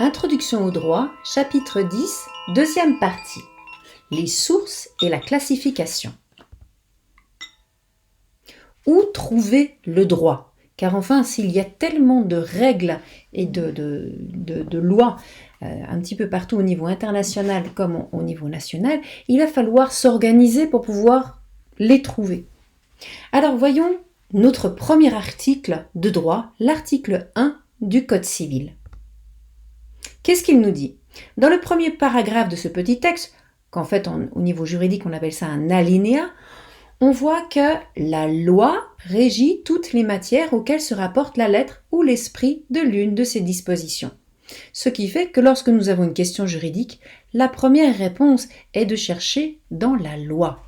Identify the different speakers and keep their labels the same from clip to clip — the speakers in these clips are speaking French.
Speaker 1: Introduction au droit, chapitre 10, deuxième partie. Les sources et la classification. Où trouver le droit? Car enfin, s'il y a tellement de règles et de lois un petit peu partout au niveau international comme au niveau national, il va falloir s'organiser pour pouvoir les trouver. Alors voyons notre premier article de droit, l'article 1 du Code civil. Qu'est-ce qu'il nous dit? Dans le premier paragraphe de ce petit texte, qu'en fait au niveau juridique on appelle ça un alinéa, on voit que la loi régit toutes les matières auxquelles se rapporte la lettre ou l'esprit de l'une de ces dispositions. Ce qui fait que lorsque nous avons une question juridique, la première réponse est de chercher dans la loi.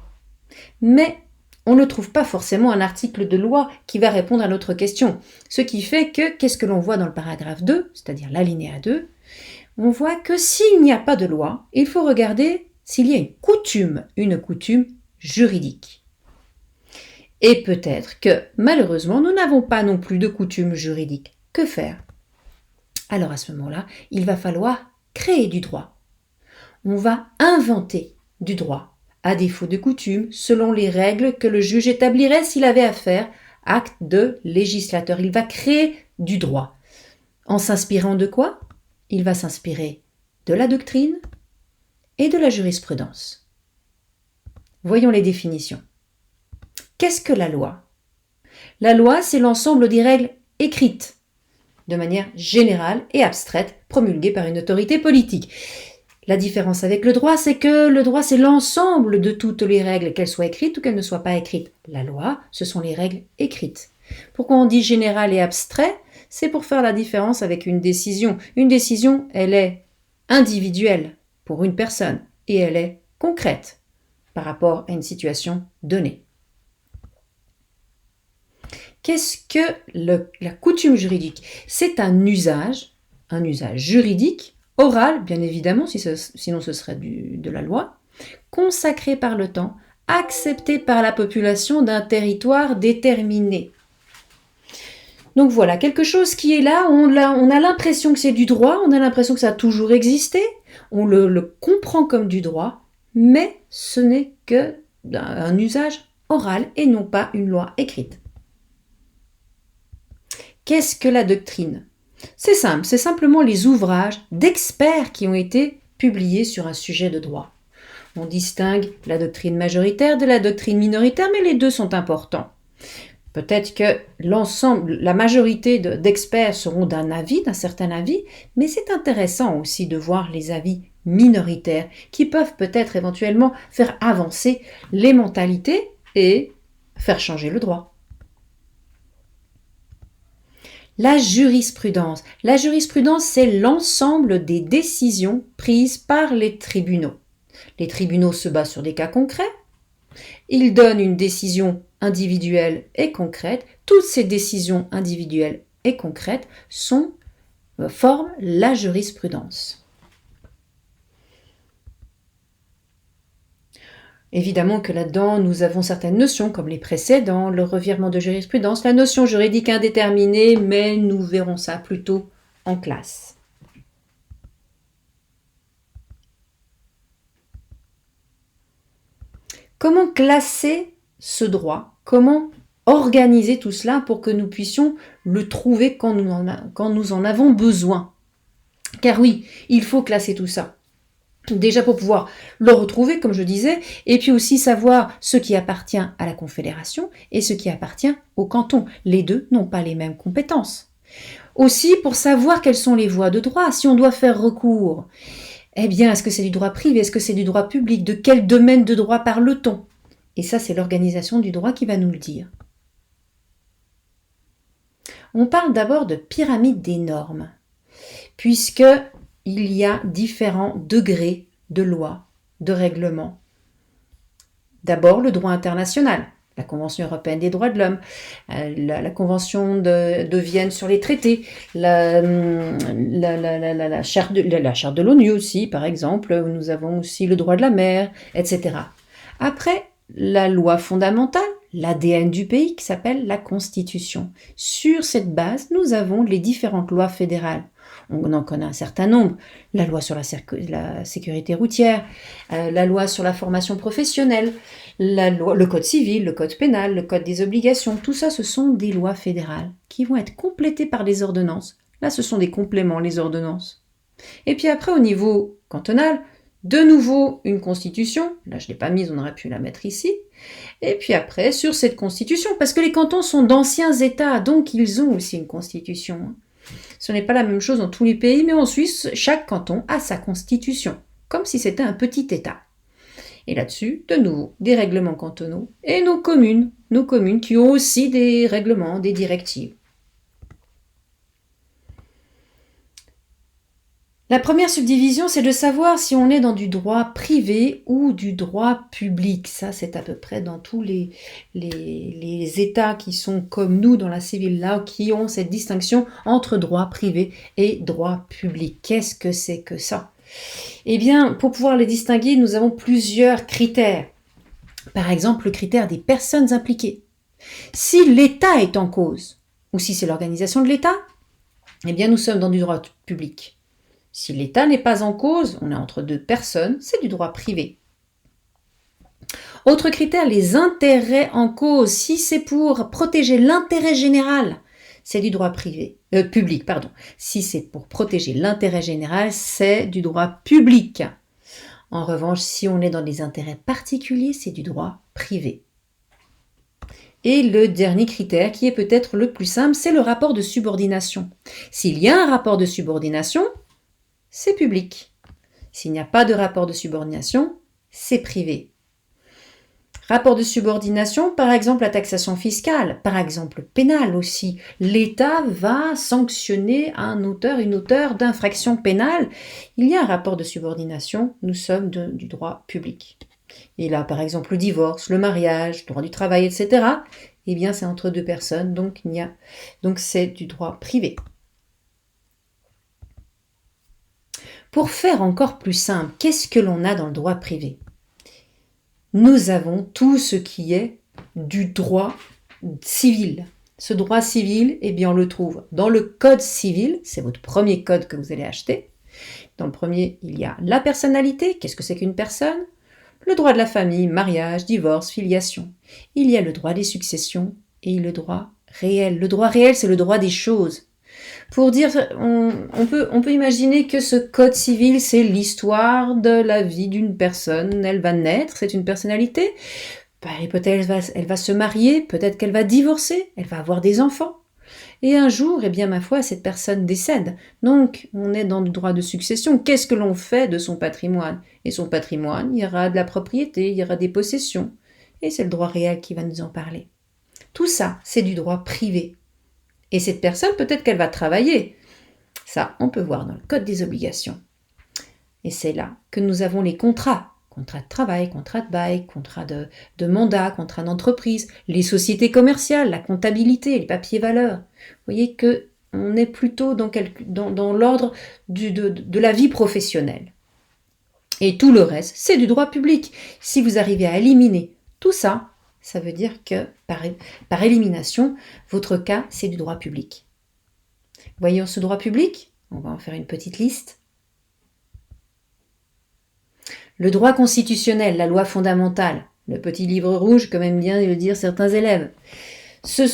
Speaker 1: Mais on ne trouve pas forcément un article de loi qui va répondre à notre question. Ce qui fait que, qu'est-ce que l'on voit dans le paragraphe 2, c'est-à-dire l'alinéa 2, on voit que s'il n'y a pas de loi, il faut regarder s'il y a une coutume juridique. Et peut-être que, malheureusement, nous n'avons pas non plus de coutume juridique. Que faire? Alors à ce moment-là, il va falloir créer du droit. On va inventer du droit, à défaut de coutume, selon les règles que le juge établirait s'il avait à faire acte de législateur. Il va créer du droit. En s'inspirant de quoi? Il va s'inspirer de la doctrine et de la jurisprudence. Voyons les définitions. Qu'est-ce que la loi? La loi, c'est l'ensemble des règles écrites, de manière générale et abstraite, promulguées par une autorité politique. La différence avec le droit, c'est que le droit, c'est l'ensemble de toutes les règles, qu'elles soient écrites ou qu'elles ne soient pas écrites. La loi, ce sont les règles écrites. Pourquoi on dit général et abstrait? C'est pour faire la différence avec une décision. Une décision, elle est individuelle pour une personne et elle est concrète par rapport à une situation donnée. Qu'est-ce que la coutume juridique? C'est un usage juridique, oral, bien évidemment, sinon ce serait de la loi, consacré par le temps, accepté par la population d'un territoire déterminé. Donc voilà, quelque chose qui est là, on a l'impression que c'est du droit, on a l'impression que ça a toujours existé, on le comprend comme du droit, mais ce n'est qu'un usage oral et non pas une loi écrite. Qu'est-ce que la doctrine? C'est simple, c'est simplement les ouvrages d'experts qui ont été publiés sur un sujet de droit. On distingue la doctrine majoritaire de la doctrine minoritaire, mais les deux sont importants. Peut-être que la majorité d'experts seront d'un certain avis, mais c'est intéressant aussi de voir les avis minoritaires qui peuvent peut-être éventuellement faire avancer les mentalités et faire changer le droit. La jurisprudence. La jurisprudence, c'est l'ensemble des décisions prises par les tribunaux. Les tribunaux se basent sur des cas concrets. Ils donnent une décision individuelle et concrète. Toutes ces décisions individuelles et concrètes forment la jurisprudence. Évidemment que là-dedans, nous avons certaines notions comme les précédents, le revirement de jurisprudence, la notion juridique indéterminée, mais nous verrons ça plutôt en classe. Comment classer ce droit? Comment organiser tout cela pour que nous puissions le trouver quand nous en avons besoin? Car oui, il faut classer tout ça. Déjà pour pouvoir le retrouver, comme je disais, et puis aussi savoir ce qui appartient à la Confédération et ce qui appartient au canton. Les deux n'ont pas les mêmes compétences. Aussi pour savoir quelles sont les voies de droit, si on doit faire recours. Eh bien, est-ce que c'est du droit privé? Est-ce que c'est du droit public? De quel domaine de droit parle-t-on? Et ça, c'est l'organisation du droit qui va nous le dire. On parle d'abord de pyramide des normes, puisque il y a différents degrés de loi, de règlement. D'abord, le droit international, la Convention européenne des droits de l'homme, la Convention de Vienne sur les traités, la charte de l'ONU aussi, par exemple, où nous avons aussi le droit de la mer, etc. Après, la loi fondamentale, l'ADN du pays qui s'appelle la Constitution. Sur cette base, nous avons les différentes lois fédérales. On en connaît un certain nombre. La loi sur la sécurité routière, la loi sur la formation professionnelle, le code civil, le code pénal, le code des obligations. Tout ça, ce sont des lois fédérales qui vont être complétées par des ordonnances. Là, ce sont des compléments, les ordonnances. Et puis après, au niveau cantonal, de nouveau une constitution. Là, je ne l'ai pas mise, on aurait pu la mettre ici. Et puis après, sur cette constitution, parce que les cantons sont d'anciens États, donc ils ont aussi une constitution. Ce n'est pas la même chose dans tous les pays, mais en Suisse, chaque canton a sa constitution, comme si c'était un petit État. Et là-dessus, de nouveau, des règlements cantonaux et nos communes qui ont aussi des règlements, des directives. La première subdivision, c'est de savoir si on est dans du droit privé ou du droit public. Ça, c'est à peu près dans tous les États qui sont comme nous dans la civil law, qui ont cette distinction entre droit privé et droit public. Qu'est-ce que c'est que ça? Eh bien, pour pouvoir les distinguer, nous avons plusieurs critères. Par exemple, le critère des personnes impliquées. Si l'État est en cause, ou si c'est l'organisation de l'État, eh bien, nous sommes dans du droit public. Si l'État n'est pas en cause, on est entre deux personnes, c'est du droit privé. Autre critère, les intérêts en cause. Si c'est pour protéger l'intérêt général, c'est du droit public. Si c'est pour protéger l'intérêt général, c'est du droit public. En revanche, si on est dans des intérêts particuliers, c'est du droit privé. Et le dernier critère, qui est peut-être le plus simple, c'est le rapport de subordination. S'il y a un rapport de subordination, c'est public. S'il n'y a pas de rapport de subordination, c'est privé. Rapport de subordination, par exemple la taxation fiscale, par exemple pénale aussi. L'État va sanctionner un auteur, une auteure d'infraction pénale. Il y a un rapport de subordination, nous sommes du droit public. Et là, par exemple, le divorce, le mariage, le droit du travail, etc., eh bien, c'est entre deux personnes, donc c'est du droit privé. Pour faire encore plus simple, qu'est-ce que l'on a dans le droit privé? Nous avons tout ce qui est du droit civil. Ce droit civil, eh bien, on le trouve dans le code civil, c'est votre premier code que vous allez acheter. Dans le premier, il y a la personnalité, qu'est-ce que c'est qu'une personne? Le droit de la famille, mariage, divorce, filiation. Il y a le droit des successions et le droit réel. Le droit réel, c'est le droit des choses. Pour dire, on peut imaginer que ce code civil, c'est l'histoire de la vie d'une personne. Elle va naître, c'est une personnalité. Et peut-être elle va se marier, peut-être qu'elle va divorcer, elle va avoir des enfants. Et un jour, eh bien, ma foi, cette personne décède. Donc, on est dans le droit de succession. Qu'est-ce que l'on fait de son patrimoine? Et son patrimoine, il y aura de la propriété, il y aura des possessions. Et c'est le droit réel qui va nous en parler. Tout ça, c'est du droit privé. Et cette personne, peut-être qu'elle va travailler. Ça, on peut voir dans le code des obligations. Et c'est là que nous avons les contrats. Contrat de travail, contrat de bail, contrat de mandat, contrat d'entreprise, les sociétés commerciales, la comptabilité, les papiers valeurs. Vous voyez qu'on est plutôt dans l'ordre de la vie professionnelle. Et tout le reste, c'est du droit public. Si vous arrivez à éliminer tout ça, ça veut dire que par élimination, votre cas, c'est du droit public. Voyons ce droit public, on va en faire une petite liste. Le droit constitutionnel, la loi fondamentale, le petit livre rouge, comme aiment bien le dire certains élèves.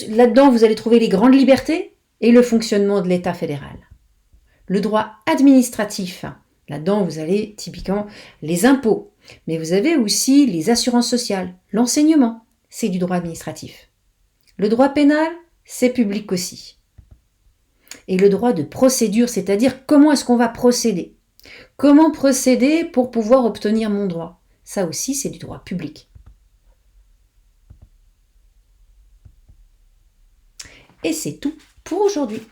Speaker 1: Là-dedans, vous allez trouver les grandes libertés et le fonctionnement de l'État fédéral. Le droit administratif, là-dedans, vous avez typiquement les impôts, mais vous avez aussi les assurances sociales, l'enseignement, c'est du droit administratif. Le droit pénal, c'est public aussi. Et le droit de procédure, c'est-à-dire comment est-ce qu'on va procéder? Comment procéder pour pouvoir obtenir mon droit? Ça aussi, c'est du droit public. Et c'est tout pour aujourd'hui.